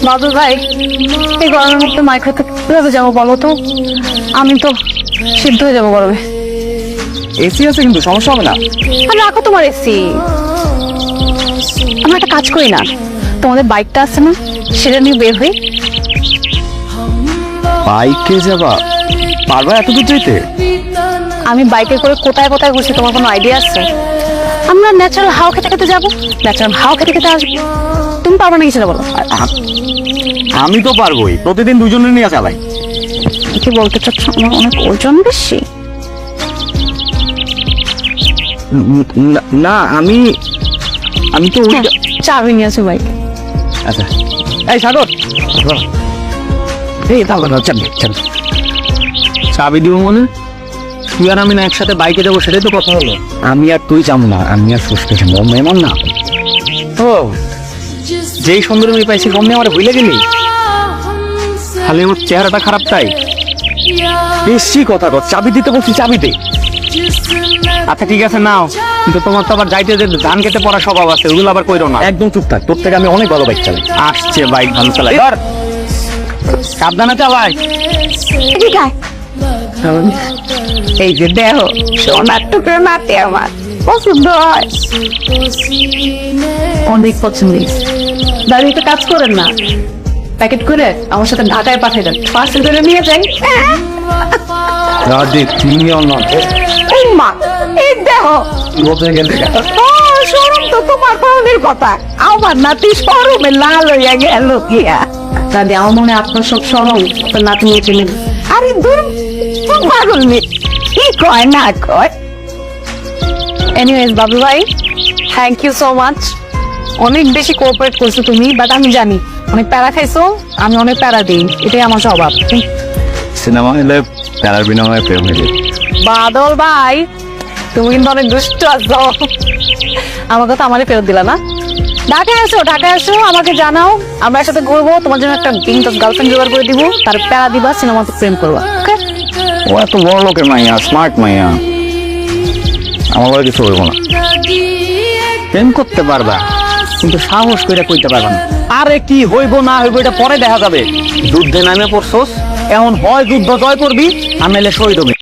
বাদল ভাই, এই গরমের মধ্যে মাইক খেতে কিভাবে যাবো বলো তো? আমি তো সিদ্ধ হয়ে যাবো গরমে। এসি আছে কিন্তু সমস্যা হবে না। আর রাখো তোমার এসি, আমরা একটা কাজ করি না, তোমাদের বাইকটা আছে না, সেটা নিয়ে বের হই। বাইকে যাবা? পারবা এত দূর যেতে? আমি বাইকে করে কোথায় কোথায় ঘুরছি, তোমার কোনো আইডিয়া আছে? আমরা ন্যাচারাল হাওয়া খেতে খেতে যাবো, ন্যাচারাল হাওয়া খেতে খেতে আসবো। তুমি পারবে না কি সেটা বলো? আমি তো পারবোই, প্রতিদিন দুজনে নিয়ে চালাই। কি বলতে চাচ্ছ, আমার অনেক ওজন বেশি? না আমি তো চাবি নিয়ে আসো বাইক। আচ্ছা এই সাগর, এই দাও দাও, চাবি চাবি চাবি দিব মনে। তুই আর আমি না একসাথে বাইকে যাবো, সেটাই তো কথা হলো। আমি আর তুই যাবো না, আমি আর সুস্থ যাবো, মেমন না। ও যেই সুন্দর মেয়ে পাইছি কমনি আমার ভুলে গেলি? খালি ওর চেহারাটা খারাপ তাই? বেশি কথা কর, চাবি দিতে বলছি, চাবি দে। আচ্ছা ঠিক আছে নাও, কিন্তু তোমার তো আবার যাইতে যে ধান কেটে পড়া স্বভাব আছে, ওগুলো আবার কইরো না। একদম চুপ থাক, তোর থেকে আমি অনেক ভালো বাইক চালাই। আসছে বাইক ভালো চালাই, ধর সাবধানে চালাই। ঠিক আছে, এই যে দেহ সোনার টুকরো নাতে আমার পছন্দ হয়, অনেক পছন্দ। দাঁড়িয়ে তো কাজ করেন না, প্যাকেট করে আমার সাথে ঢাকায় পাঠিয়ে দেন, পার্সেল করে নিয়ে যাই। রাজি তুমি অন্য মা এই দেহ বলতে গেলে শোরুম তো তোমার বোনের কথা, আমার নাতি শোরুমে লাল হইয়া গেল গিয়া। দাদি আমার মনে হয় আপনার সব শোরুম তোর নাতি নিয়ে চলে। আরে দূর পাগল মেয়ে, কি কয় না কয়। এনিওয়েজ বাবু ভাই, থ্যাংক ইউ সো মাচ, অনেক বেশি কোঅপারেট করছো তুমি। বাট আমি জানি অনেক প্যারা খাইছো, আমি অনেক প্যারা দিই, এটাই আমার স্বভাব। সিনেমা হলে প্যারার বিনিময়ে প্রেম হয়ে যায়। বাদল ভাই তুমি কিন্তু অনেক দুষ্ট আছো, আমার কথা আমারই ফেরত দিলা না। ঢাকায় আসো, ঢাকায় আসো, আমাকে জানাও, আমরা একসাথে ঘুরবো, তোমার জন্য একটা গার্লফ্রেন্ড জোগাড় করে দিব, তার প্যারা দিবা, সিনেমাতে প্রেম করবা। ওকে? ও এত বড় লোকের মাইয়া, স্মার্ট মাইয়া, আমার বলে কিছু হইব না। প্রেম করতে পারবা কিন্তু সাহস করে কইতে পারবা না। আরে কি হইব না হইব এটা পরে দেখা যাবে। যুদ্ধে নামে পড়ছস, এখন হয় যুদ্ধ জয় করবি, আর নাইলে শহীদ হবি।